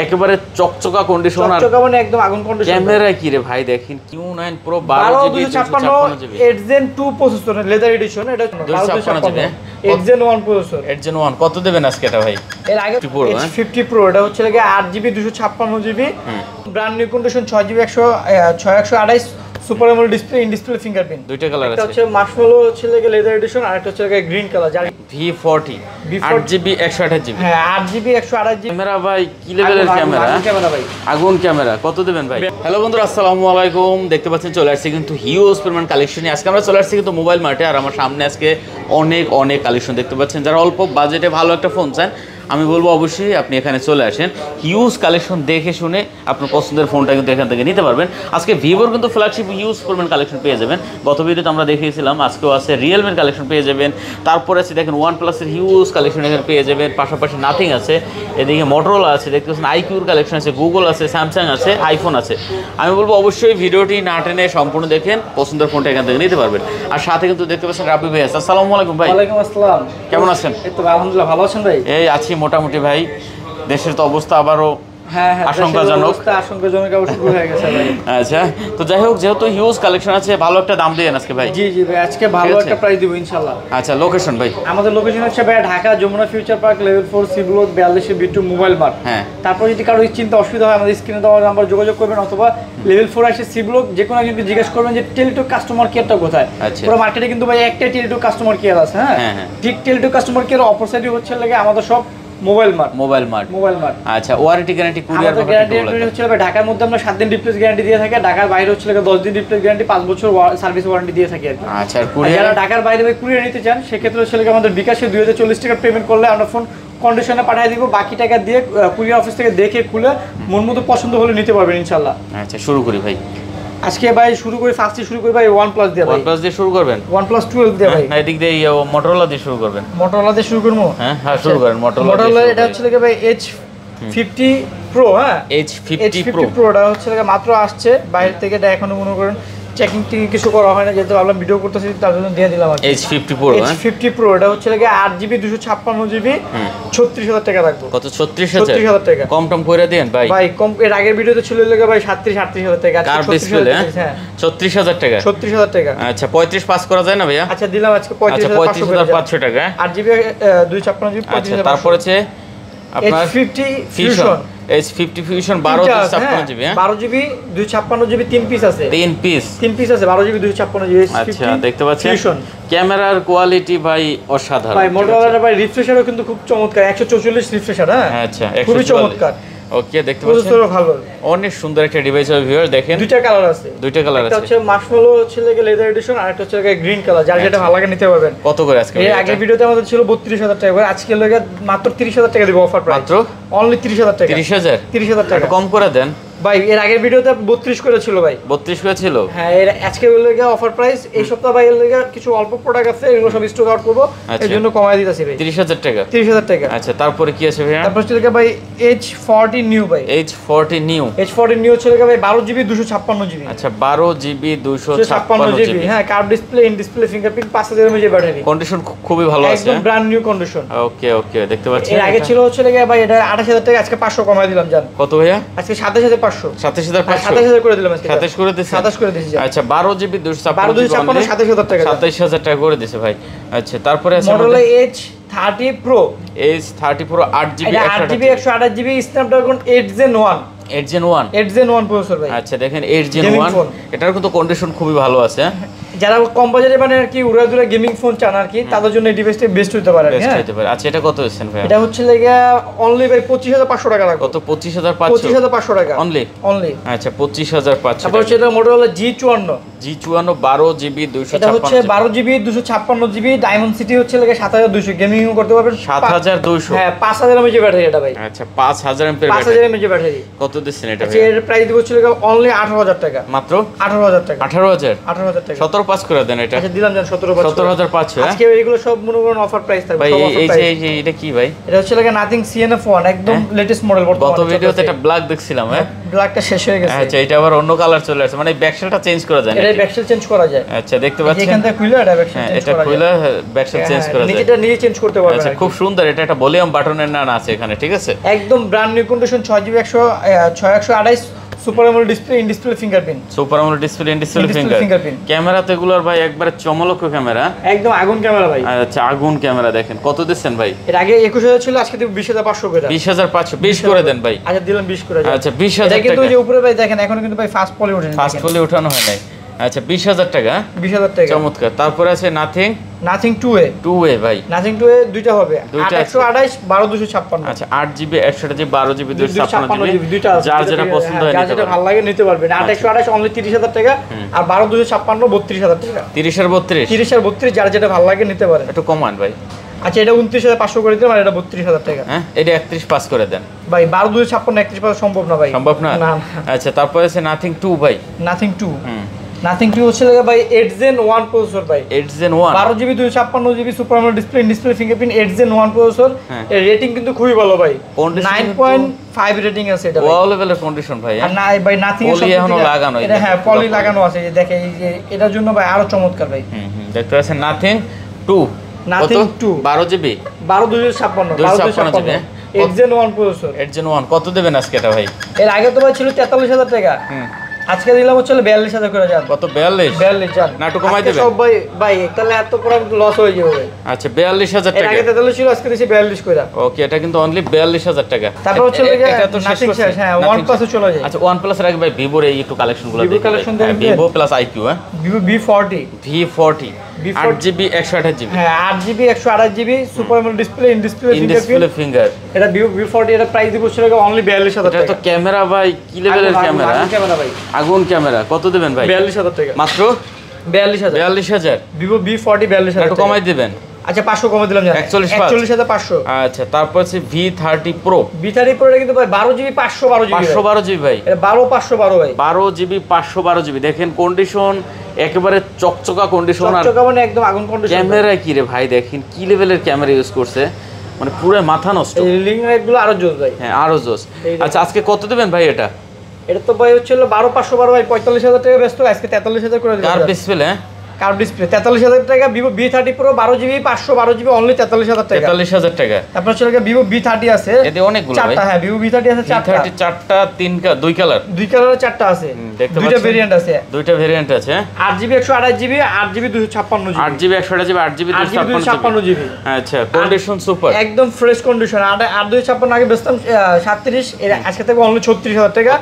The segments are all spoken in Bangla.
একেবারে চকচকা কন্ডিশন আর চকচকা মানে একদম আগুন কন্ডিশন। ক্যামেরা কি রে ভাই দেখেন Q9 Pro 12GB 8 Gen 2 processor leather addition, এটা 256GB 8 Gen 1 প্রসেসর। 8 Gen 1 কত দেবেন আজকে এটা ভাই? এর আগে H50 Pro এটা হচ্ছে লাগে 8GB 256GB brand new condition 6GB 128 super AMOLED display, in display fingerprint. দুইটা কালার আছে, একটা হচ্ছে মার্শমেলো হচ্ছে লাগে লেদার এডিশন আর একটা হচ্ছে লাগে গ্রিন কালার যার V40 8GB 128GB। হ্যাঁ 8GB 128GB ক্যামেরা ভাই কি লেভেলের ক্যামেরা, ভাই আগুন ক্যামেরা। কত দেবেন ভাই? হ্যালো বন্ধুরা আসসালামু আলাইকুম, দেখতে পাচ্ছেন চলে আসছে কিন্তু হিউজ পরিমাণ কালেকশন নিয়ে। আজকে আমরা চলে আসছি কিন্তু মোবাইল মার্টে, আর আমার সামনে আজকে অনেক কালেকশন দেখতে পাচ্ছেন। যারা অল্প বাজেটে ভালো একটা ফোন চান আমি বলবো অবশ্যই আপনি এখানে চলে আসেন, হিউজ কালেকশন দেখে শুনে আপনার পছন্দের ফোনটা কিন্তু এখান থেকে নিতে পারবেন। আজকে ভিভোর কিন্তু ফ্ল্যাগশিপ হিউজ পরিমাণ কালেকশন পেয়ে যাবেন, গত ভিডিওতে আমরা দেখিয়েছিলাম। আজকেও আছে রিয়েলমির কালেকশন পেয়ে যাবেন, তারপরে আছে দেখেন OnePlus-এর হিউজ কালেকশন এখানে পেয়ে যাবেন, পাশাপাশি নাথিং আছে, এদিকে মোটরোলা আছে, দেখতে পাচ্ছেন আইকিউর কালেকশন আছে, গুগল আছে, স্যামসাং আছে, আইফোন আছে। আমি বলবো অবশ্যই ভিডিওটি না টেনে সম্পূর্ণ দেখেন, পছন্দের ফোনটা এখান থেকে নিতে পারবেন। আর সাথে কিন্তু দেখতে পাচ্ছেন রাব্বি ভাই আছে। আসসালামু আলাইকুম ভাই। ওয়ালাইকুম আসসালাম, কেমন আছেন? এই তো আলহামদুলিল্লাহ, ভালো আছেন ভাই? এই আছি মোটামুটি ভাই, দেশের তো অবস্থা আবারও আশঙ্কাজনক শুরু হয়ে গেছে ভাই। আচ্ছা, তো যাই হোক, যেহেতু হিউজ কালেকশন আছে, ভালো একটা দাম দিয়েন আজকে ভাই। জি ভাই, আজকে ভালো একটা প্রাইস দিব ইনশাআল্লাহ। আচ্ছা, লোকেশন ভাই? আমাদের লোকেশন হচ্ছে ভাই Dhaka Jamuna future park level 4 C block 42 B2 mobile mart. হ্যাঁ, তারপর যদি কারো চিন্তা অসুবিধা হয় আমাদের স্ক্রিনে দেওয়া নাম্বার যোগাযোগ করবেন, অথবা লেভেল 4 এসে সি ব্লক যে কোনো একজনকে জিজ্ঞেস করবেন যে টেলিটক কাস্টমার কেয়ারটা কোথায়। পুরো মার্কেটে কিন্তু ভাই একটাই টেলিটক কাস্টমার কেয়ার আছে। হ্যাঁ, ঠিক টেলিটক কাস্টমার কেয়ার অপর সাইডে হচ্ছে লাগে আমাদের সব মোবাইল মার্ট। আচ্ছা, ওয়ারেন্টি গ্যারান্টি কুরিয়ার গ্যারান্টি হচ্ছে ঢাকার মধ্যে আমরা 7 দিন রিপ্লেস গ্যারান্টি দিয়ে থাকি, ঢাকার বাইরে হচ্ছে 10 দিন রিপ্লেস গ্যারান্টি, 5 বছর সার্ভিস ওয়ারেন্টি দিয়ে থাকি। আচ্ছা, কুরিয়ার যারা ঢাকার বাইরে কুরিয়ার নিতে চান সেক্ষেত্রে হচ্ছে আমাদের বিকাশে 2040 টাকা পেমেন্ট করলে আমরা ফোন কন্ডিশনে পাঠিয়ে দিব, বাকি টাকা দিয়ে কুরিয়ার অফিস থেকে দেখে খুলে মন মতো পছন্দ হলে নিতে পারবেন ইনশাআল্লাহ। আচ্ছা, শুরু করি ভাই। আজকে ভাই শুরু করি ভাই OnePlus দিয়ে। OnePlus দিয়ে শুরু করবেন? OnePlus 12 দিয়ে ভাই। এদিক দিয়ে মোটরোলা দিয়ে শুরু করবেন? মোটরোলা দিয়ে শুরু করব। হ্যাঁ, শুরু করেন মোটরোলা। এটা হচ্ছে লাগে ভাই H50 Pro। হ্যাঁ, H50 Pro এটা হচ্ছে লাগে মাত্র আসছে বাইরে থেকে, এটা এখনো মনে করেন চেকিং কিছু করা হয় না, যেহেতু আমরা ভিডিও করতেছি তার জন্য দিয়ে দিলাম। H50 Pro এটা হচ্ছে লাগে 8GB 256GB 36000 টাকা রাখবো। কত? 36000 টাকা। কম টম কইরা দেন ভাই। ভাই কম, এর আগের ভিডিওতে ছিল লাগে ভাই 38000 টাকা। কার ডিসপ্লে? হ্যাঁ, 36000 টাকা। 36000 টাকা। আচ্ছা, 35 পাস করা যায় না ভাইয়া? আচ্ছা, দিলাম আজকে 35500 টাকা। 8GB 256GB। আচ্ছা, তারপর আছে আপনার H50 Fusion। H50 Fusion 12GB 12GB 256GB 3 piece আছে। 3 পিস আছে 12GB 256GB। আচ্ছা, দেখতে পাচ্ছেন ক্যামেরার কোয়ালিটি ভাই অসাধারণ। ভাই মোটরোলার ভাই রিফ্রেশারও কিন্তু খুব চমৎকার, 144 রিফ্রেশার। হ্যাঁ, আচ্ছা, খুবই চমৎকার। ওকে, দেখতে পাচ্ছেন ভালো, অনেক সুন্দর একটা ডিভাইস হবে ভিউয়ার। দেখেন দুইটা কালার আছে, একটা হচ্ছে মার্শমেলো হচ্ছে লাগে লেদার এডিশন, আর একটা হচ্ছে লাগে গ্রিন কালার, যার যেটা ভালো লাগে নিতে পারবেন। কত করে আজকে? এর আগের ভিডিওতে আমাদের ছিল 32000 টাকা, আজকে লাগে মাত্র 30000 টাকা দিব অফার প্রাইস। মাত্র অনলি 30000 টাকা। 30000 টাকা কম করে দেন ভাই। এর আগের ভিডিওতে 32 করে ছিল ভাই। 32 করে ছিল? হ্যাঁ, এর আজকে লাগে অফার প্রাইস। এই সপ্তাহ ভাই এর লাগে কিছু অল্প প্রোডাক্ট আছে, এগুলো সব স্টক আউট করব, এর জন্য কমায় দিতেছি ভাই। 30000 টাকা। 30000 টাকা। আচ্ছা, তারপরে কি আছে ভাই? তারপর হচ্ছে লাগে ভাই H40 নিউ ভাই। H40 নিউ হচ্ছে লাগে ভাই 12GB 256GB। আচ্ছা, 12GB 256GB। হ্যাঁ, curve display, in display fingerprint, 5000 mAh battery, condition খুবই ভালো আছে, একদম ব্র্যান্ড নিউ কন্ডিশন। ওকে, দেখতে পাচ্ছেন। এর আগে ছিল হচ্ছে লাগে ভাই এটা 28000 টাকা, আজকে 500 কমায় দিলাম। জান কত ভাইয়া? আজকে 27500। 27500 করে দিলাম আজকে। 27 করে দিয়েছি। 27 করে দিয়েছি। আচ্ছা, 12GB 256 27000 টাকা। 27000 টাকা করে দিয়েছে ভাই। আচ্ছা, তারপরে আছে Motorola H30 Pro। H30 Pro 8GB 128GB Snapdragon 8 Gen 1 processor ভাই। আচ্ছা, দেখেন 8 Gen 1, এটার কিন্তু কন্ডিশন খুবই ভালো আছে। যারা কম বাজেটে মানে আর কি উড়াদুরা গেমিং ফোন চান আর কি, তাদের জন্য এই ডিভাইসটা বেস্ট হতে পারে। আচ্ছা, এটা কত হচ্ছে ভাই? এটা হচ্ছে লাগা অনলি ভাই 25500 টাকা লাগবে। কত? 25500 টাকা অনলি। আচ্ছা, 25500। তারপর হচ্ছে এটা মোটরোলা G54 12GB 256। এটা হচ্ছে 12GB 256GB ডায়মন্ড সিটি হচ্ছে লাগে 7200, গেমিং করতে পারবেন 7200। হ্যাঁ, 5000 mAh ব্যাটারি এটা ভাই। আচ্ছা, 5000 mAh 5000 mAh ব্যাটারি। কত দিচ্ছেন এটা ভাই? এর প্রাইস দিব হচ্ছে লাগে অনলি 18000 টাকা। মাত্র 18000 টাকা। 18000 টাকা। 17 পাস করে দেন এটা। আচ্ছা, দিলাম জান 17500। আজকে এগুলো সব মনে করেন অফার প্রাইস থাকবে ভাই। এই যে এটা কি ভাই? এটা হচ্ছে লাগে নাথিং CNF1, একদম লেটেস্ট মডেল বর্তমানে। গত ভিডিওতে এটা ব্ল্যাক দেখছিলাম। হ্যাঁ, ব্ল্যাকটা শেষ হয়ে গেছে। আচ্ছা, এটা আবার অন্য কালার চলে আসছে, মানে ব্যাকশেলটা চেঞ্জ করে দেন। এটা এটা ব্যাকসেল চেঞ্জ করা যায়। আচ্ছা দেখতে পাচ্ছেন এখান থেকে খুলে এটা ব্যাকসেল চেঞ্জ করা যায়। এটা খুলে ব্যাকসেল চেঞ্জ করা যায়, নিজেটা নিজে চেঞ্জ করতে পারবেন। আচ্ছা খুব সুন্দর, এটা একটা ভলিউম বাটনের নাম আছে এখানে, ঠিক আছে একদম brand new condition 6GB 128 super AMOLED display, in display fingerprint, super AMOLED display, in display fingerprint. Camera তো এগুলোর ভাই একবারে চমলক ক্যামেরা, একদম আগুন ক্যামেরা ভাই। আচ্ছা আগুন ক্যামেরা দেখেন, কত দিচ্ছেন ভাই? এর আগে 21000 ছিল, আজকে দিব 20500 করে। 20500 20 করে দেন ভাই। আচ্ছা দিলাম 20 করে। আচ্ছা 20000 টাকা। কিন্তু যে উপরে ভাই দেখেন এখনো কিন্তু ভাই ফাস্ট পলি ওঠেনি, ফাস্ট পলি ওঠানো হয় নাই। আচ্ছা 20000 টাকা, 20000 টাকা চমৎকার। তারপরে আছে নাথিং 2A ভাই, নাথিং 2A দুইটা হবে, 128 12256। আচ্ছা 8GB 128GB 12GB 256GB দুইটা আছে, যার যেটা পছন্দ হয় যার যেটা ভালো লাগে নিতে পারবেন। 128 অনলি 30000 টাকা, আর 12256 32000 টাকা। 30 আর 32 30 আর 32 যার যেটা ভালো লাগে নিতে পারেন। একটু কমান ভাই। আচ্ছা এটা 29500 করে দিলাম, আর এটা 32000 টাকা। হ্যাঁ এটা 31 পাস করে দেন ভাই। 12256 31 পাস সম্ভব না ভাই, সম্ভব না। না। আচ্ছা তারপরে আছে নাথিং 2 ভাই, নাথিং 2 হচ্ছে লাগে ভাই 8 Gen 1 প্রসেসর ভাই, 8 Gen 1 12GB 256GB super AMOLED display, in display fingerprint, 8 Gen 1 processor. এর রেটিং কিন্তু খুবই ভালো ভাই, 9.5 রেটিং আছে এটা ভাই। ওয়াল লেভেলের কন্ডিশন ভাই। আর না ভাই নাথিং এর পলি এখনো লাগানো, এটা হ্যাঁ পলি লাগানো আছে, যে দেখে এই যে এটার জন্য ভাই আরো চমৎকার ভাই। দেখতে পাচ্ছেন nothing 2, nothing 2 12GB 12256 8 Gen 1 processor. 8 Gen 1 কত দেবেন আজকে এটা ভাই? এর আগে তো ভাই ছিল 43000 টাকা, আজকে দিলাম হচ্ছে 42000 করে। যান কত? 42 যান না, একটু কমাই দেবেন সব ভাই। ভাই তাহলে এত পুরো লস হয়ে যাবে। আচ্ছা 42000 এর টাকা, আগে 43 ছিল, আজকে দিছি 42 করে। ওকে এটা কিন্তু অনলি 42000 টাকা। তারপর হচ্ছে এটা তো শেষ করছি। হ্যাঁ OnePlus এ চলে যায়। আচ্ছা OnePlus এর আগে ভাই ভিভোর এই একটু কালেকশনগুলো Vivo collection দেখেন। ভিভো প্লাস আইকিউ, হ্যাঁ Vivo V40 8GB 128GB, হ্যাঁ 8GB 128GB super AMOLED display, in display finger. এটা V40 এটা প্রাইস দিব হচ্ছে অনলি 42000 টাকা। এটা তো ক্যামেরা ভাই কি লেভেলের ক্যামেরা, ক্যামেরা ভাই, আগুন ক্যামেরা। কত দেবেন ভাই? 42000 টাকা মাত্র 42000। Vivo V40 42000 একটু কমাই দিবেন। আচ্ছা 500 কমে দিলাম, জান 41500। আচ্ছা তারপর আছে V30 Pro এটা কিন্তু ভাই 12GB 512GB ভাই, এটা 12512 ভাই, 12GB 512GB। দেখেন কন্ডিশন একেবারে চকচকা কন্ডিশন, আর চকচকা মানে একদম আগুন কন্ডিশন। ক্যামেরা কি রে ভাই, দেখেন কি লেভেলের ক্যামেরা ইউজ করছে, মানে পুরো মাথা নষ্ট। এই লিং লাইটগুলো আরো জোস ভাই, হ্যাঁ আরো জোস। আচ্ছা আজকে কত দেবেন ভাই এটা? এটা তো ভাই হচ্ছে 12512 ভাই, 45000 টাকা ব্যস্ত, আজকে 43000 করে দিলাম। কার ডিসপ্লে? কার্ভ ডিসপ্লে 43000 টাকা। Vivo V30 Pro 12GB 512GB only 43000 টাকা। 43000 টাকা। তারপর হচ্ছে Vivo V30 আছে, এতে অনেকগুলো ভাই। চারটা, হ্যাঁ Vivo V30 আছে চারটা। V30 চারটা, দুই কালার, দুই কালারের চারটা আছে, দুইটা ভেরিয়েন্ট আছে, দুইটা ভেরিয়েন্ট আছে। 8GB 128GB 8GB 256GB, 8GB 128GB 8GB 256GB। আচ্ছা কন্ডিশন সুপার, একদম ফ্রেশ কন্ডিশন। 8256 আগে বেচতাম 37, এর আজকে থেকে অনলি 36000 টাকা।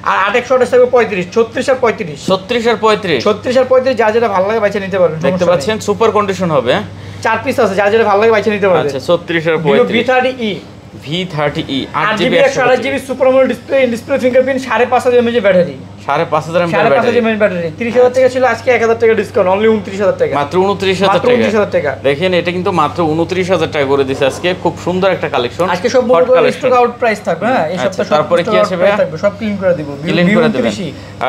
আর 8128 থেকে 35, 36 আর 35, 36 আর 35, 36 আর 35 যা যেটা ভালো লাগে বাইছে নিতে পারবেন। দেখতে পাচ্ছেন সুপার কন্ডিশন হবে, 4 পিস আছে, যা যেটা ভালো লাগে বাইছে নিতে পারবেন। আচ্ছা 36 আর 35 V30e 8GB 128GB super AMOLED display, in display fingerprint, 5500 mAh battery, 5500 mAh battery. 30000 টাকা ছিল, আজকে 1000 টাকা ডিসকাউন্ট, অনলি 29000 টাকা, মাত্র 29000 টাকা। দেখেন এটা কিন্তু মাত্র 29000 টাকা করে দিয়েছে আজকে, খুব সুন্দর একটা কালেকশন। আজকে সব স্টক আউট প্রাইস থাকবে, হ্যাঁ এই সপ্তাহে। তারপরে কি আছে ভাই? সব ক্লিন করে দিব, ক্লিন করে দিবেন।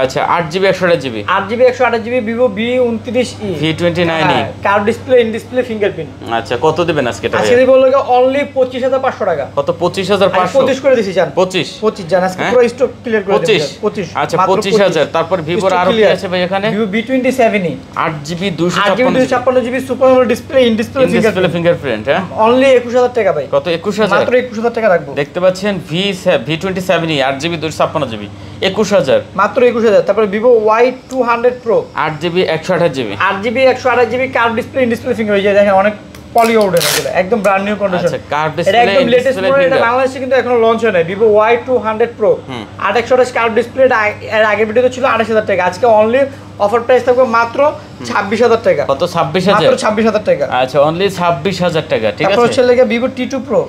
আচ্ছা 8GB 128GB, 8GB 128GB Vivo V29e V29e curve display, in display fingerprint. আচ্ছা কত দিবেন আজকে এটা? আজকে দিব লাগে অনলি 25500 টাকা। কত? 25500, 25 করে দিছি জান, 25 জান আজকে পুরো স্টক ক্লিয়ার করে দিবেন। 25 আচ্ছা 25000। তারপর ভিভোর আরো কি আছে ভাই এখানে? Vivo V27e 8GB 256GB super AMOLED display, in display fingerprint, হ্যাঁ অনলি 21000 টাকা ভাই। কত? 21000, মাত্র 21000 টাকা রাখবো। দেখতে পাচ্ছেন V27e 8GB 256GB 21000, মাত্র 21000। তারপর Vivo Y200 Pro 8GB 128GB, 8GB 128GB curve display, in display finger. এই যে দেখেন অনেক পলি ওডেন, এগুলো একদম ব্র্যান্ড নিউ কন্ডিশন। আচ্ছা কার্ভ এটা ডিসপ্লে, একদম লেটেস্ট মডেল, এটা বাংলাদেশে কিন্তু এখনো লঞ্চ হয় নাই। Vivo Y200 Pro 8128 curve display, এর আগের ভিডিওতে ছিল 28000 টাকা, আজকে অনলি অফার প্রাইস থাকবে মাত্র 26000 টাকা। কত? 26000, মাত্র 26000 টাকা। আচ্ছা অনলি 26000 টাকা, ঠিক আছে। তারপর হচ্ছে লাগে Vivo T2 Pro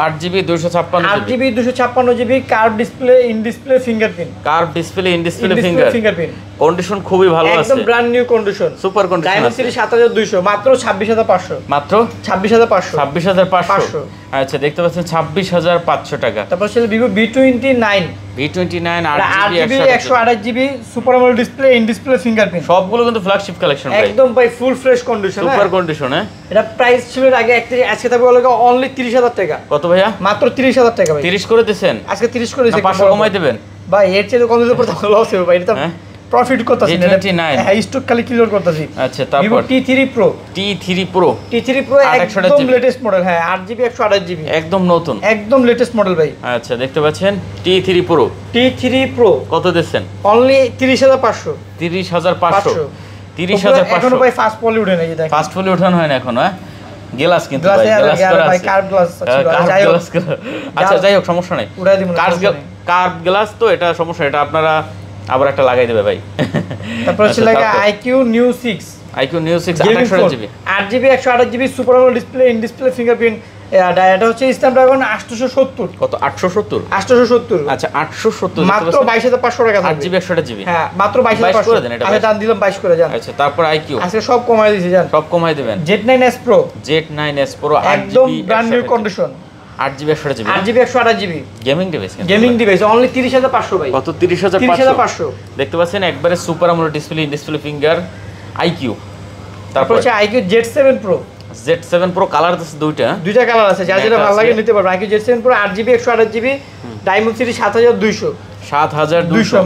8GB 256GB, 8GB 256GB curve display, in display fingerprint, curve display, in display fingerprint. Condition খুবই ভালো আছে, একদম brand new condition, super condition. Diamond series 7200, মাত্র 26500, মাত্র 26500, 26500। আচ্ছা দেখতে পাচ্ছেন 26500 টাকা। তারপর ছিল Vivo V29 V29 8GB 128GB super AMOLED display, in display fingerprint. সবগুলো কিন্তু ফ্ল্যাগশিপ কালেকশন ভাই, একদম ভাই full fresh condition, super condition. হ্যাঁ এটা প্রাইস ছিল আগে 31, আজকে থাকবে লাগে অনলি 30000 টাকা। কত ভাইয়া? মাত্র 30000 টাকা ভাই। 30 করে দিবেন? আজকে 30 করে দিয়েছি। 500 কমাই দিবেন ভাই, এর চেয়ে কম দিতে পড়তে লস হবে ভাই। এটা প্রফিট করতেছি না J29 হ্যাঁ স্টক খালি ক্লিয়ার করতেছি আচ্ছা তারপর T3 Pro T3 Pro একদম লেটেস্ট মডেল হ্যাঁ 8GB 128GB একদম নতুন একদম লেটেস্ট মডেল ভাই আচ্ছা দেখতে পাচ্ছেন T3 Pro কত দিচ্ছেন অনলি 30500 30500 এখনো ভাই ফাস্ট পলি উঠে নাই দেখেন ফাস্ট পলি ওঠানো হয় না এখনো হ্যাঁ গ্লাস কিন্তু ভাই গ্লাস করা আছে কার্ভ গ্লাস আচ্ছা যাই হোক সমস্যা নাই উড়াই দিমু কার্ভ গ্লাস তো এটা সমস্যা এটা আপনারা আবার একটা লাগাই দেবে ভাই তারপর হচ্ছে লাগা IQ New 6 IQ New 6 8GB 128GB super AMOLED display in display fingerprint এটা হচ্ছে স্ন্যাপড্রাগন 870 কত 870 আচ্ছা 870 মাত্র 22500 টাকা 8GB 128GB হ্যাঁ মাত্র 22500 করে দেন এটা আচ্ছা দাম দিলাম 22 করে যান আচ্ছা তারপর IQ আজকে সব কমাই দিয়েছি জান সব কমাই দিবেন Z9s Pro একদম একদম brand new condition 8GB 128GB 8GB 128GB gaming device only 30500 ভাই কত 30500 দেখতে পাচ্ছেন একবারে super AMOLED display finger IQ তারপর হচ্ছে IQ Z7 Pro কালার আছে দুইটা কালার আছে যার যেটা ভালো লাগে নিতে পারবে IQ Z7 Pro 8GB 128GB diamond city 7200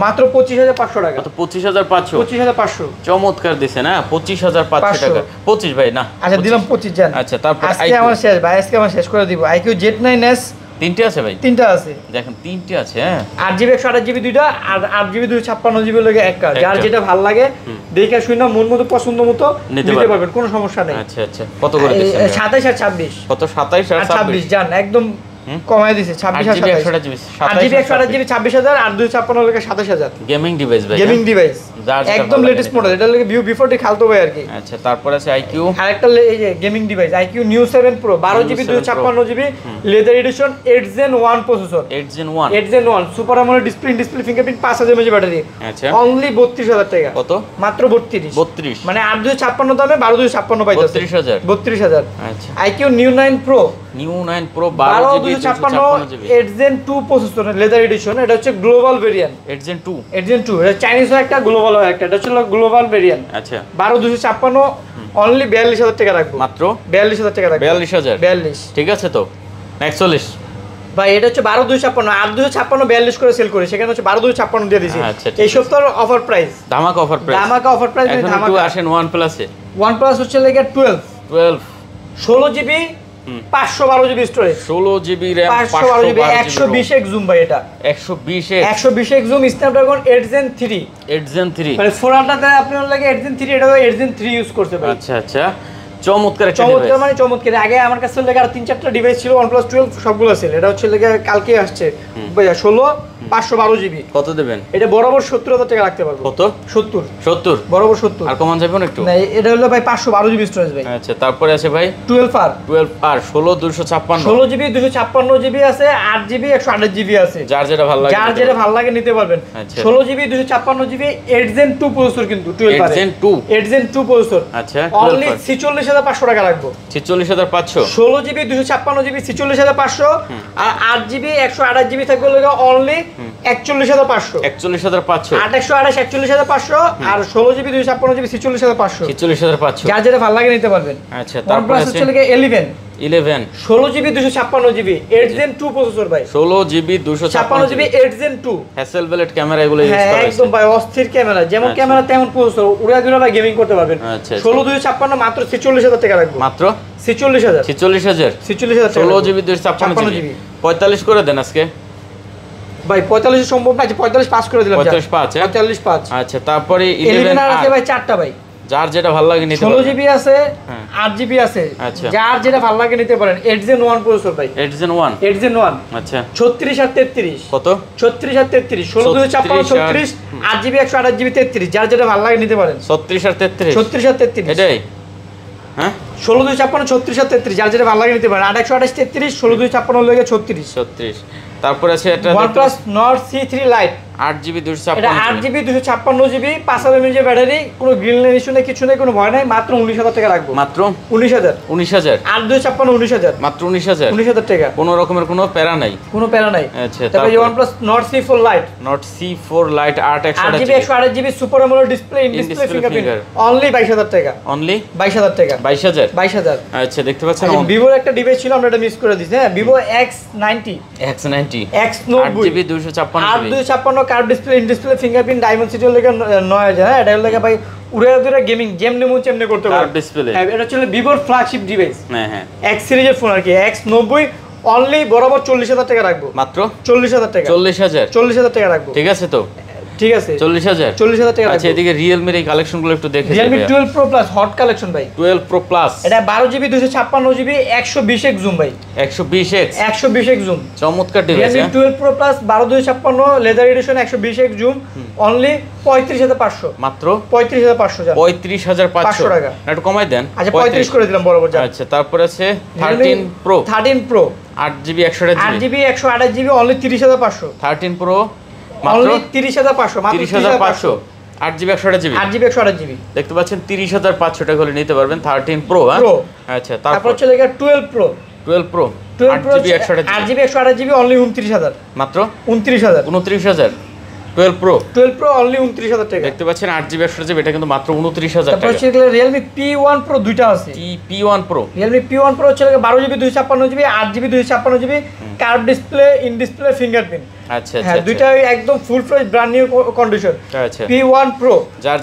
মাত্র 25500 টাকা তো 25500 চমৎকার দিছে না 25500 টাকা 25 ভাই না আচ্ছা দিলাম 25 জান আচ্ছা তারপর আজকে আমার শেষ ভাই আজকে আমার শেষ করে দিব IQ Z9s তিনটে আছে ভাই তিনটা আছে দেখেন তিনটে আছে হ্যাঁ 8GB 128GB দুইটা আর 8GB 256GB লাগে একটা যার যেটা ভালো লাগে দেখে শুনে মন মতো পছন্দ মতো নিতে পারবেন কোনো সমস্যা নেই আচ্ছা আচ্ছা কত করে দিচ্ছেন 27 আর 26 কত 27 আর 26 জান একদম কমায় দিয়েছে 26 আর 8GB 128GB 26000 আর 256 লাগে 27000 গেমিং ডিভাইস ভাই গেমিং ডিভাইস একদম লেটেস্ট মডেল এটা লাগে ভিউ বিফোর ডি খালতো ভাই আর কি আচ্ছা তারপর আছে IQ আরেকটা এই যে gaming device IQ New 7 Pro 12GB 256GB leather addition 8 Gen 1 processor 8 Gen 1 super AMOLED display fingerprint 5000 mAh battery আচ্ছা অনলি 32000 টাকা কত মাত্র 32 মানে 8256 দামে 12256 পাইতেছে 32000 আচ্ছা IQ New 9 Pro 12GB 256GB 8 Gen 2 processor leather addition এটা হচ্ছে গ্লোবাল ভেরিয়েন্ট 8 Gen 2 এটা চাইনিজ হয় একটা গ্লোবাল হয় একটা এটা হচ্ছে গ্লোবাল ভেরিয়েন্ট আচ্ছা 12256 অনলি 42000 টাকা রাখবো মাত্র 42000 টাকা রাখবো 42 ঠিক আছে তো 41 ভাই এটা হচ্ছে 12256 8256 42 করে সেল করে সেখানে হচ্ছে 12256 দিয়ে দিয়েছি এই সপ্তাহের অফার প্রাইস ধামাকা অফার প্রাইস এখন একটু আসেন OnePlus এ OnePlus হচ্ছে লাগে 12 16GB 512GB storage 16GB RAM 512GB 120x zoom ভাই এটা 120x জুম স্ন্যাপড্রাগন 8 Gen 3 মানে ফোনটাতে আপনার লাগে 8 Gen 3 এটা 8 Gen 3 ইউজ করতে ভাই আচ্ছা চমৎকার একটা ডিভাইস চমৎকার মানে চমৎকার আগে আমার কাছে লাগে আর 3-4টা ডিভাইস ছিল OnePlus 12 সবগুলো ছিল এটা হচ্ছে লাগে কালকে আসছে 16 512GB কত দেবেন এটা বরাবর 70000 টাকা রাখতে পারবো কত 70 বরাবর 70 আর কমান যাবে না একটু না এটা হলো ভাই 512GB স্টোরেজ ভাই আচ্ছা তারপরে আছে ভাই 12R 16GB 256GB আছে 8GB 128GB আছে যার যেটা ভালো লাগে নিতে পারবেন 16GB 256GB 8 Gen 2 প্রসেসর কিন্তু 12R 8 Gen 2 প্রসেসর আচ্ছা অনলি 46500 টাকা রাখবো 46500 16GB 256GB 46500 আর 8GB 128GB থাকবে লাগা অনলি 41500 41500 828 41500 আর 16GB 256GB 46500 যার যেটা ভালো লাগে নিতে পারবেন আচ্ছা তারপর হচ্ছে লাগে 11 16GB 256GB 8 Gen 2 প্রসেসর ভাই 16GB 256GB 8 Gen 2 হ্যাসেলবেলেট ক্যামেরা এগুলো ইউজ করা হয়েছে একদম ভাই অস্থির ক্যামেরা যেমন ক্যামেরা তেমন প্রসেসর উড়া দুরা ভাই গেমিং করতে পারবেন 16256 মাত্র 46000 টাকা রাখবো মাত্র 46000 16GB 256GB 45 করে দেন আজকে ভাই 45 সম্ভব না 45 পাস করে দিলাম 45 5 আচ্ছা তারপরে 11 আছে ভাই চারটা ভাই যার যেটা ভালো লাগে নিতে পারেন 16GB আছে 8GB আছে যার যেটা ভালো লাগে নিতে পারেন 8 Gen 1 প্রসেসর ভাই 8 Gen 1 আচ্ছা 36 আর 33 কত 36 আর 33 16256 8GB 128GB 33 যার যেটা ভালো লাগে নিতে পারেন 36 আর 33 এটাই হ্যাঁ 16256 36 আর 33 যার যেটা ভালো লাগে নিতে পারেন 828 33 16256 লাগে 36 তারপর আছে এটা OnePlus Nord C3 Lite 8GB 256 এটা 8GB 256GB 5000 mAh ব্যাটারি কোনো গ্রিন লাইন ইস্যু নেই কিছু নেই কোনো ভয় নাই মাত্র 19000 টাকা রাখবো মাত্র 19000 8 256 মাত্র 19000 টাকা কোনো রকমের কোনো প্যারা নাই আচ্ছা তারপর OnePlus Nord C4 Lite 8GB 128GB super AMOLED display in display fingerprint only 22000 টাকা 22000 আচ্ছা দেখতে পাচ্ছেন Vivo একটা ডিভাইস ছিল আমরা এটা মিস করে দিয়েছি হ্যাঁ Vivo X90 X90 8GB 256 curve display, in display fingerprint, diamond city লেগে 9000। হ্যাঁ, এটা লেগে ভাই উড়ে উড়ে গেমিং যেমনি মন চেমনি করতে পারবে। কার্ভ ডিসপ্লে, হ্যাঁ, এটা হচ্ছে ভিভোর ফ্ল্যাগশিপ ডিভাইস। হ্যাঁ হ্যাঁ, X সিরিজের ফোন আর কি, X90 অনলি বরাবর 40000 টাকা রাখবো, মাত্র 40000 টাকা, 40000 টাকা রাখবো। ঠিক আছে তো, ঠিক আছে 40000 টাকা। আচ্ছা, এদিকে Realme এর এই কালেকশনগুলো একটু দেখে Realme 12 Pro Plus hot collection ভাই। 12 Pro Plus, এটা 12GB 256GB 120x জুম ভাই, 120x 120x জুম। চমৎকার device. Realme 12 Pro Plus 12/256 leather edition 120x zoom only 35500, মাত্র 35500 জান, 35500 টাকা। একটু কমাই দেন। আচ্ছা 35 করে দিলাম বরাবর জান। আচ্ছা, তারপর আছে 13 Pro, 13 Pro 8GB 128GB, 8GB 128GB only 30500, 13 Pro মাত্র অনলি 30500, মাত্র 30500, 8GB 128GB, 8GB 128GB দেখতে পাচ্ছেন 30500 টাকা হলে নিতে পারবেন 13 Pro। Pro। আচ্ছা, তারপর তারপর হচ্ছে লেগে 12 Pro, 12 Pro 8GB 128GB, 8GB 128GB only 29000, মাত্র 29000, 29000। 12 Pro 12 Pro অনলি 29000 টাকা। দেখতে পাচ্ছেন 8GB 128GB, এটা কিন্তু মাত্র 29000 তারপর টাকা। হচ্ছে Realme P1 Pro দুইটা আছে। P1 Pro, Realme P1 Pro হচ্ছে 12GB 256GB 8GB 256GB curve display, in display fingerprint. আচ্ছা আচ্ছা, হ্যাঁ, দুইটাই একদম full fresh brand new condition. আচ্ছা, P1 Pro যার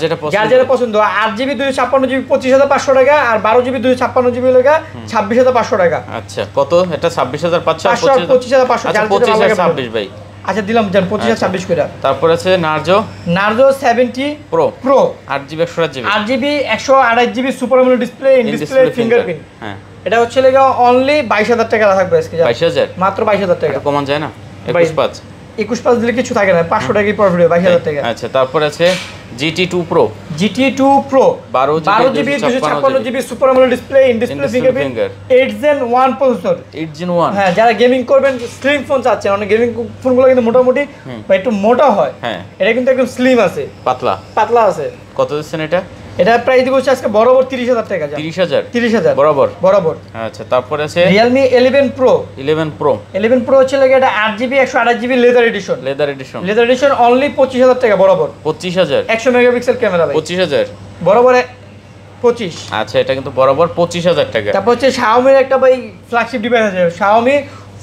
যেটা পছন্দ 8GB 256GB 25500 টাকা, আর 12GB 256GB লাগা 26500 টাকা। আচ্ছা, কত এটা? 26500 আর 25500। আচ্ছা, 25 আর 26 ভাই। আচ্ছা দিলাম জান 25 আর 26 করে। তারপর আছে Narzo Narzo 70 Pro Pro 8GB 128GB, 8GB 128GB super AMOLED display, in display fingerprint. হ্যাঁ, এটা হচ্ছে লেগা অনলি 22000 টাকা থাকবে আজকে জান। 22000, মাত্র 22000 টাকা। এটা কমান যায় না? 21.5 21.5 দিলে কিছু থাকে না, 500 টাকাই প্রফিট হবে, 22000 টাকা। আচ্ছা, তারপর আছে GT2 Pro, GT2 Pro 12GB 256GB super AMOLED display, in display fingerprint, 8 Gen 1 processor. 8 Gen 1। হ্যাঁ, যারা গেমিং করবেন স্লিম ফোন চাচ্ছেন, অনেক গেমিং ফোনগুলো কিন্তু মোটামুটি বা একটু মোটা হয়, হ্যাঁ, এটা কিন্তু একদম স্লিম আছে, পাতলা আছে। কত দিচ্ছেন এটা? এটা প্রাইস দিব হচ্ছে আজকে বরাবর 30000 টাকা জান। 30000 বরাবর। আচ্ছা, তারপর আছে Realme 11 Pro 11 Pro হচ্ছে লাগে এটা 8GB 128GB leather addition only 25000 টাকা বরাবর। 25000 100 মেগাপিক্সেল ক্যামেরা ভাই, 25000 বরাবর 25। আচ্ছা, এটা কিন্তু বরাবর 25000 টাকা। তারপর হচ্ছে Xiaomi এর একটা ভাই ফ্ল্যাগশিপ ডিভাইস আছে, Xiaomi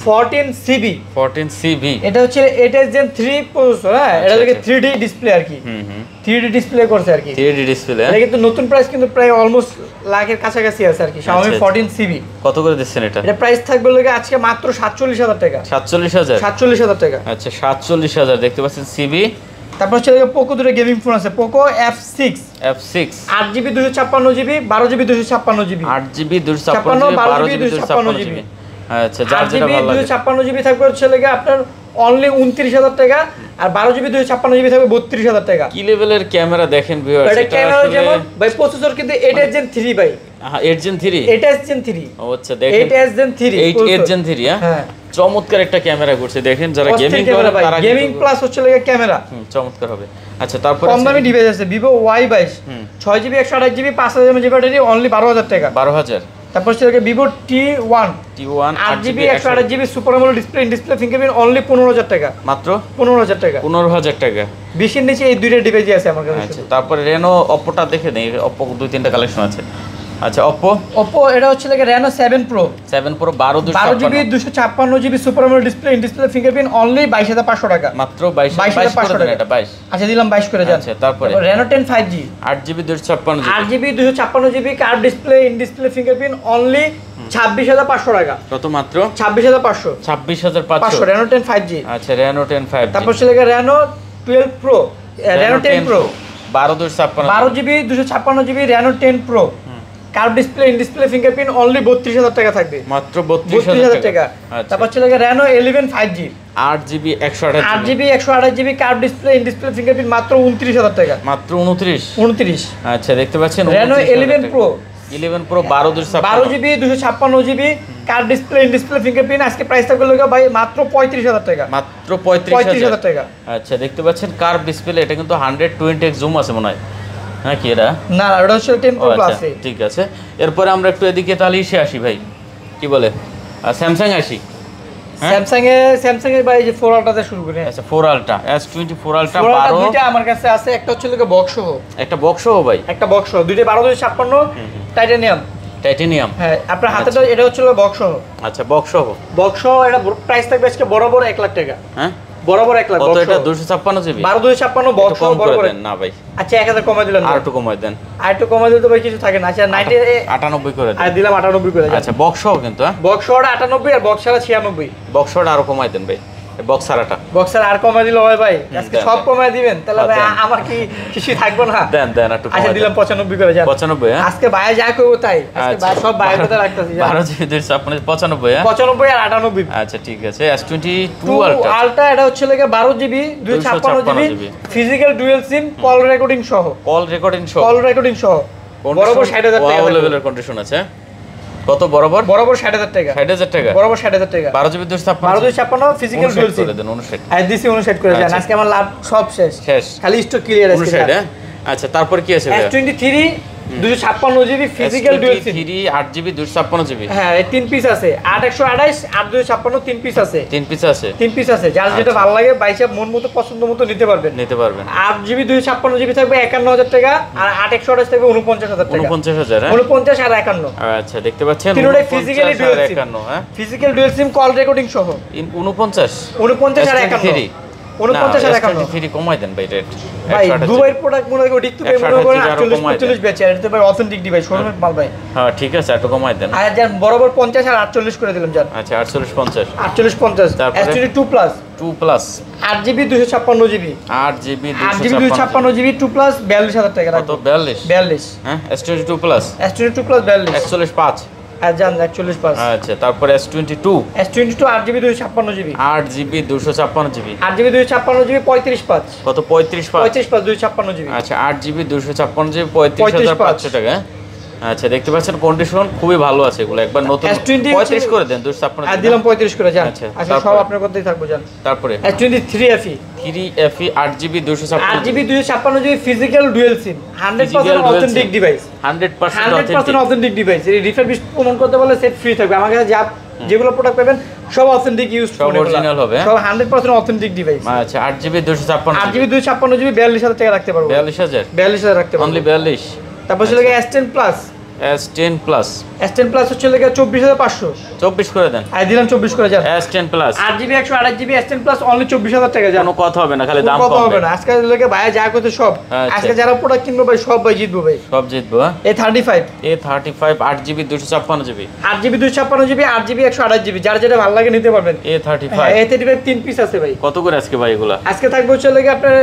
14CB। এটা হচ্ছে 8 Gen 3 প্রসেসর। হ্যাঁ, এটা থেকে 3D ডিসপ্লে আর কি, 3D ডিসপ্লে করছে আর কি, 3D ডিসপ্লে। এটা কিন্তু নতুন প্রাইস কিন্তু প্রায় অলমোস্ট লাখের কাছাকাছি আছে আর কি। Xiaomi 14CB কত করে দিচ্ছেন এটা? এটা প্রাইস থাকবে লাগে আজকে মাত্র 47000 টাকা। 47000 টাকা। আচ্ছা, 47000 দেখতে পাচ্ছেন CB। তারপর হচ্ছে পোকো দুটো গেমিং ফোন আছে, Poco F6 8GB 256GB 12GB 256GB, 8GB 256GB 12GB 256GB। আচ্ছা, যার যেটা ভালো লাগে। 256GB থাকবে হচ্ছে লাগে আপনার অনলি 29000 টাকা, আর 12GB 256GB থাকবে 32000 টাকা। কি লেভেলের ক্যামেরা দেখেন ভিউয়ার্স, এটা ক্যামেরা যেমন ভাই, প্রসেসর কিন্তু 8 Gen 3 ভাই। 8 Gen 3 8 Gen 3। ও আচ্ছা, দেখেন 8 Gen 3 8 Gen 3। হ্যাঁ, চমৎকার একটা ক্যামেরা করছে, দেখেন যারা গেমিং করে তারা গেমিং প্লাস হচ্ছে লাগে ক্যামেরা চমৎকার হবে। আচ্ছা, তারপর কম দামি ডিভাইস আছে Vivo Y22 6GB 128GB 5000 mAh battery only 12000 টাকা। 12000। তারপর হচ্ছে Vivo T1 8GB 128GB super AMOLED display, in display fingerprint only 15000 টাকা, মাত্র 15000 টাকা। 15000 টাকা। 20 এর নিচে এই দুইটা ডিভাইসই আছে আমার কাছে। আচ্ছা, তারপরে Reno Oppo-টা দেখে নেই, Oppo 2-3টা কালেকশন আছে। আচ্ছা, Oppo এটা হচ্ছে লাগে Reno 7 Pro 12GB 256GB super AMOLED display, in display fingerprint only 22500 টাকা, মাত্র 22500 টাকা। এটা 22। আচ্ছা, দিলাম 22 করে যান। আচ্ছা, তারপরে Reno 10 5G 8GB 256GB 8GB 256GB curve display, in display fingerprint only 26500 টাকা। কত? মাত্র 26500। 26500 Reno 10 5G। আচ্ছা, Reno 10 5G। তারপর হচ্ছে লাগে Reno 12 Pro Reno 10 Pro 12GB 256GB Reno 10 Pro curve display, in display fingerprint only 32000 টাকা থাকবে, মাত্র 32000 টাকা। তারপর হচ্ছে লাগে Reno 11 5G 8GB 128GB curve display, in display fingerprint মাত্র 29000 টাকা, মাত্র 29। আচ্ছা, দেখতে পাচ্ছেন Reno 11 Pro 12GB 256GB curve display, in display fingerprint আজকে প্রাইস থাকবে লাগে ভাই মাত্র 35000 টাকা, মাত্র 35000 টাকা। আচ্ছা, দেখতে পাচ্ছেন কার্ভ ডিসপ্লে, এটা কিন্তু 120x জুম আছে মনে হয়, হ্যাঁ কি এটা? না, এটা হচ্ছে 10 Pro Plus। ঠিক আছে, এরপরে আমরা একটু এদিকে তাহলে আসি ভাই, কি বলে স্যামসাং আসি। স্যামসাং এর ভাই যে 4 আলট্রাতে শুরু করে। আচ্ছা, 4 আলট্রা S24 আলট্রা 12 দুইটা আমার কাছে আছে, একটা হচ্ছে লাগে বক্স সহ, একটা বক্স সহ ভাই, একটা বক্স সহ, দুইটা 1256 টাইটানিয়াম। হ্যাঁ, আপনার হাতেটা এটা হচ্ছে বক্স সহ। আচ্ছা, বক্স সহ এটা প্রাইস থাকবে আজকে বরাবর 1 লাখ টাকা। হ্যাঁ, বরাবর 1 লাখ কত এটা 256 জিবি 12 256 বক্স কম করে বরাবর দেন না ভাই আচ্ছা 1000 কমাই দিলাম আর একটু কমাই দেন আর একটু কমাই দিলে তো ভাই কিছু থাকে না আচ্ছা 98 করে দেন আর দিলাম 98 করে আচ্ছা বক্স সহ কিন্তু হ্যাঁ বক্স সহ 98 আর বক্স ছাড়া 96 বক্স সহ আরো কমাই দেন ভাই বক্স ছাড়াটা বক্সার আর কমাই দিলে হয় ভাই আজকে সব কমাই দিবেন তাহলে ভাই আমার কি কিছু থাকবো না দেন দেন একটু আচ্ছা দিলাম 95 করে যান 95 হ্যাঁ আজকে ভাই যা করব তাই আজকে ভাই সব ভাইয়ের কথা রাখতেছি 12 জিবি 256 হ্যাঁ 95 আর 98 আচ্ছা ঠিক আছে S22 আলট্রা এটা হচ্ছে লাগে 12 জিবি 256 জিবি ফিজিক্যাল ডুয়াল সিম কল রেকর্ডিং সহ বরাবর 60000 টাকা লেভেলের কন্ডিশন আছে কত বরাবর 60000 টাকা 60000 টাকা বরাবর 60000 টাকা 12 জিবি 256 ফিজিক্যাল ডুয়াল সিম করে দেন 59 আর দিছি 59 করে যান আজকে আমার লাভ সব শেষ খালি স্টক ক্লিয়ার আছে 59 হ্যাঁ আচ্ছা তারপর কি আছে ভাই S23 256 জিবি ফিজিক্যাল ডুয়াল সিম 8 জিবি 256 জিবি হ্যাঁ এই তিন পিস আছে 8128 আর 256 তিন পিস আছে তিন পিস আছে যার যেটা ভালো লাগে বাইসে মন মতো পছন্দ মতো নিতে পারবেন 8 জিবি 256 জিবি থাকবে 51000 টাকা আর 8128 থাকবে 49000 টাকা 49000 হ্যাঁ 49 আর 51 আচ্ছা দেখতে পাচ্ছেন তিনটাই ফিজিক্যালি ডুয়াল সিম 51 হ্যাঁ ফিজিক্যাল ডুয়াল সিম কল রেকর্ডিং সহ 49 আর 51 49 আর 51 ফ্রি কমাই দেন ভাই রেট ভাই দুবাইয়ের প্রোডাক্ট মনে করে ডিকটু পে মনে করে 48 45 বেচে আর এটা ভাই অথেন্টিক ডিভাইস শোরুমের মাল ভাই হ্যাঁ ঠিক আছে একটু কমাই দেন আর যান বরাবর 50 আর 48 করে দিলাম জান আচ্ছা 48 50 48 50 S22 plus 2 plus 8GB 256 GB 8GB 256 GB 2 plus 42000 টাকা কত 42 হ্যাঁ S22 প্লাস 42 41 5 আর জান 41 পাস আচ্ছা তারপর S22 8GB 256 GB 8GB 256 GB 8GB 256 GB 35 পাঁচ কত 35 5 35 পাঁচ 256 জিবি আচ্ছা 8GB 256 জিবি 35500 টাকা আচ্ছা দেখতে পাচ্ছেন কন্ডিশন খুবই ভালো আছে এগুলো একবার নতুন 35 করে দেন 256 আর দিলাম 35 করে যান আচ্ছা সব আপনার কথাই থাকবো জান তারপরে S23FE 3FE 8GB 256 8GB 256 GB physical dual SIM 100% authentic device 100% authentic device এই রিফারবিশ প্রমাণ করতে বলে সেট ফ্রি থাকবে আমার কাছে যা যেগুলো প্রোডাক্ট পাবেন সব অথেন্টিক ইউজ সব অরিজিনাল হবে সব 100% অথেন্টিক ডিভাইস আচ্ছা 8GB 256 8GB 256 জিবি 42000 টাকা রাখতে পারবো 42000 রাখতে পারবো অনলি 42 তারপর চলে গেছে S10 প্লাস S10 প্লাস হচ্ছে লাগে 24500 24 করে দেন আর দিলাম 24 করে যান S10 plus 8GB 128GB S10 plus only 24000 টাকা জানো কোনো কথা হবে না খালি দাম কম হবে না আজকে লাগে ভাই যা করতে সব আজকে যারা প্রোডাক্ট কিনবে ভাই সব ভাই জিতবো ভাই সব জিতবো A35 8GB 256GB 8GB 256GB 8GB 128GB যার যেটা ভালো লাগে নিতে পারবেন A35 তিন পিস আছে ভাই কত করে আজকে ভাই এগুলা আজকে থাকবে হচ্ছে লাগে আপনার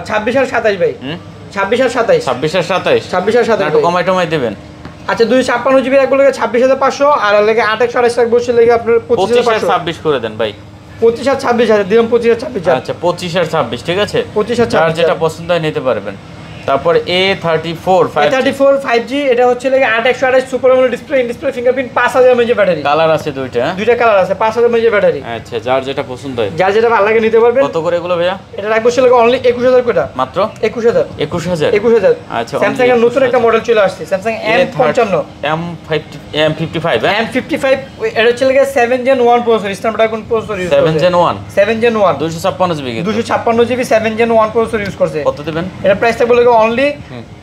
26 আর 27 ভাই 26 আর 27 একটু কমাই দেবেন আচ্ছা 256GB রাখবো লাগে 26500 আর লাগে 8128 রাখবো হচ্ছে লাগে আপনার 25 আর 26 করে দেন ভাই 25 আর 26 আছে দিলাম 25 আর 26 আচ্ছা 25 আর 26 ঠিক আছে 25 আর 26 যার যেটা পছন্দ হয় নিতে পারবেন তারপর A34 5G এটা হচ্ছে লাগে 8128 super AMOLED display in display fingerprint 5000 mAh battery colour আছে দুইটা কালার আছে 5000 mAh ব্যাটারি আচ্ছা যার যেটা পছন্দ হয় যার যেটা ভালো লাগে নিতে পারবেন কত করে এগুলো ভাইয়া এটা রাখবো ছিল অনলি 21000 করে মাত্র 21000 আচ্ছা স্যামসাং এর নতুন একটা মডেল চলে আসছে স্যামসাং M55 M55 M55 এটা হচ্ছে লাগে 7 Gen 1 processor Snapdragon processor use করছে 7 Gen 1 256GB 256GB 7 Gen 1 processor use করছে কত দিবেন এটা প্রাইস থাকবে লাগে অনলি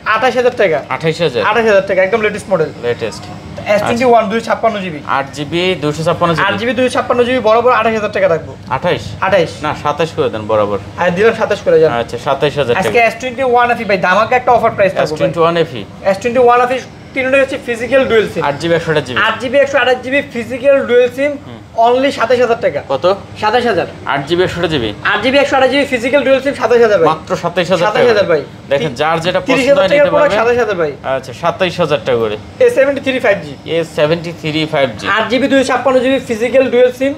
28000 টাকা 28000 টাকা একদম latest model S21 256GB 8GB 256GB 8GB 256GB বরাবর 28000 টাকা রাখবো 28 না 27 করে দেন বরাবর আর দিলাম 27 করে যান আচ্ছা 27000 টাকা আজকে S21FE ভাই ধামাকা একটা অফার প্রাইস থাকবে S21FE তিনটাই হচ্ছে ফিজিক্যাল ডুয়াল সিম 8GB 128GB 8GB 128GB physical dual সিম অনলি 27000 টাকা কত 27000 8GB 128GB 8GB 128GB physical dual সিম 27000 ভাই মাত্র 27000 ভাই দেখেন যার যেটা পছন্দ হয় নিতে পারবেন 27000 ভাই আচ্ছা 27000 টাকা করে A73 5G 8GB 256GB physical dual সিম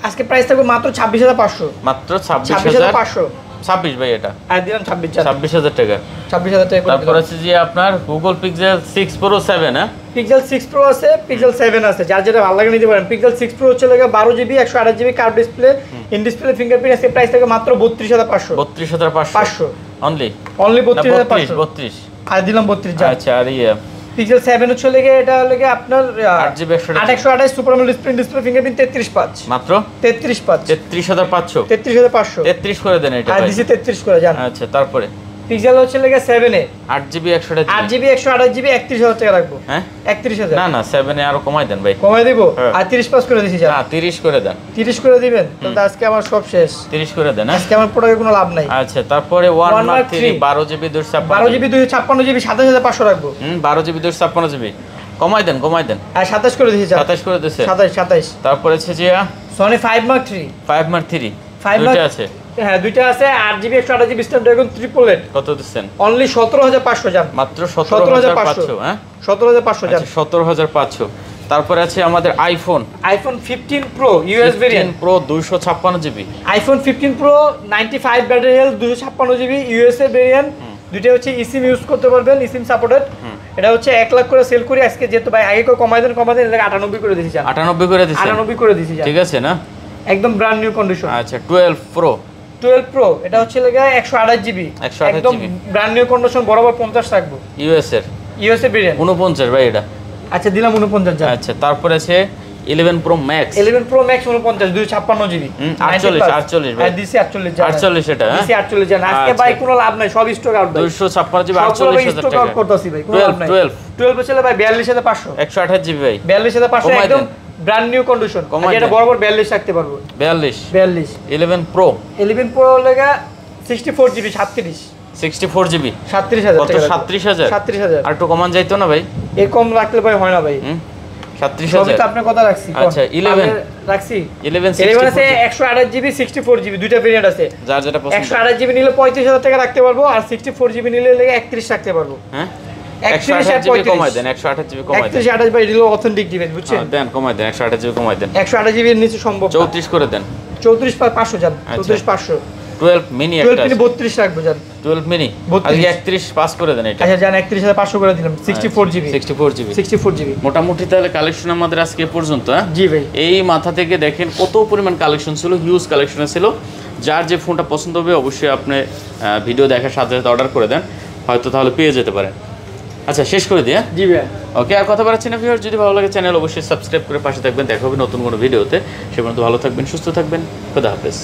আজকে প্রাইস থাকবে মাত্র 26500 মাত্র 26500 26 ভাই এটা আর দিলাম 26000 টাকা 26000 টাকা তারপর আছে যে আপনার Google Pixel 6 Pro 7 হ্যাঁ Pixel 6 Pro আছে Pixel 7 আছে যার যেটা ভালো লাগে নিতে পারেন Pixel 6 Pro হচ্ছে লাগে 12GB 128GB curve display in display fingerprint আজকে প্রাইস থাকে মাত্র 32500 32500 অনলি 32500 আর দিলাম 32 আচ্ছা আর Pixel 7 হচ্ছে লাগে এটা লাগে আপনার 8GB 128 super AMOLED display fingerprint 33.5 মাত্র 33.5 33500 33 করে দেন এটা আর দিছি 33 করে জান আচ্ছা তারপরে পিক্সেল হচ্ছে লাগে 7 এ 8GB 128GB 8GB 128GB 31000 টাকা রাখবো। হ্যাঁ 31000 না 7 এ আরো কমাই দেন ভাই। কমাই দিব আর 30 পাস করে দিছি না 30 করে দেন। 30 করে দিবেন তাহলে আজকে আমার সব শেষ। 30 করে দেন। আজকে আমার প্রোডাক্টে কোনো লাভ নাই। আচ্ছা তারপরে 1 Mark 3 12GB 12GB 256GB 27500 রাখবো। 12GB 256GB কমাই দেন আর 27 করে দিছি 27 করে দিছে 27 তারপরে আছে যে Sony 5 Mark 3 5 Mark 3 দুটো আছে। হ্যাঁ দুইটা আছে 8GB 128GB Snapdragon ট্রিপলেট। কত দিচ্ছেন? অনলি 17500 জান। মাত্র 17500 হ্যাঁ 17500 জান। 17500। তারপরে আছে আমাদের iPhone 15 Pro US variant Pro 256GB iPhone 15 Pro 95 battery health 256GB USA variant. দুইটা হচ্ছে eSIM ইউজ করতে পারবেন, eSIM সাপোর্টেড। এটা হচ্ছে 1 লাখ করে সেল করি আজকে, যেহেতু ভাই আগে কমাই দেন 98 করে দিছি জান। 98 করে দিছি 98 করে দিছি জান। ঠিক আছে না একদম ব্র্যান্ড নিউ কন্ডিশন। আচ্ছা 12 Pro এটা হচ্ছে লাগা 128GB একদম ব্র্যান্ড নিউ কন্ডিশন, বরাবর 50 রাখবো। USA ভেরিয়েন্ট 49 ভাই এটা। আচ্ছা দিলাম 49 জান। আচ্ছা তারপরে আছে 11 Pro Max 49 256GB 48 ভাই দিছি 48 জান। 48 এটা দিছি 48 জান। আজকে ভাই কোনো লাভ নাই, সব স্টক আউট ভাই। 256GB 48000 স্টক টাকা আউট করতেছি ভাই, কোনো লাভ নাই। 12 হচ্ছে ভাই 42500 128GB ভাই 42500 একদম ব্র্যান্ড নিউ কন্ডিশন। এটা বরাবর 42 রাখতে পারবো। 42 11 Pro লাগা 64GB 64GB 37000 কত? 37000 আর একটু কমান যাইতো না ভাই? এর কম রাখলে ভাই হয় না ভাই। 37000 সবই তো আপনার কথা রাখছি। আচ্ছা 11 রাখছি 11 আছে 128GB 64GB দুইটা ভেরিয়েন্ট আছে। যার যেটা পছন্দ। 128GB নিলে 35000 টাকা রাখতে পারবো, আর 64GB নিলে 31 রাখতে পারবো। হ্যাঁ 128GB কমাই দেন 128GB কমাই দেন 31 ভাই দিলো অথেন্টিক ডিভাইস বুঝছেন। দেন কমাই দেন 128GB কমাই দেন 128GB এর নিচে সম্ভব 34 করে দেন 34500 জান। 34500 12 মিনি একটা 12 মিনি 32 রাখবো জান। 12 মিনি আজকে 31 পাস করে দেন এটা। আচ্ছা জান 31500 করে দিলাম 64GB মোটামুটি তাহলে কালেকশন আমাদের আজকে পর্যন্ত। হ্যাঁ জি ভাই এই মাথা থেকে দেখেন কত পরিমাণ কালেকশন ছিল, হিউজ কালেকশন ছিল। যার যে ফোনটা পছন্দ হবে অবশ্যই আপনি ভিডিও দেখার সাথে সাথে অর্ডার করে দেন, হয়তো তাহলে পেয়ে যেতে পারেন। আচ্ছা শেষ করে দিই। হ্যাঁ জি ভাই ওকে, আর কথা বাড়াচ্ছি না ভিউয়ার, যদি ভালো লাগে চ্যানেল অবশ্যই সাবস্ক্রাইব করে পাশে থাকবেন। দেখা হবে নতুন কোনো ভিডিওতে। সে পর্যন্ত ভালো থাকবেন, সুস্থ থাকবেন, খোদা হাফেজ।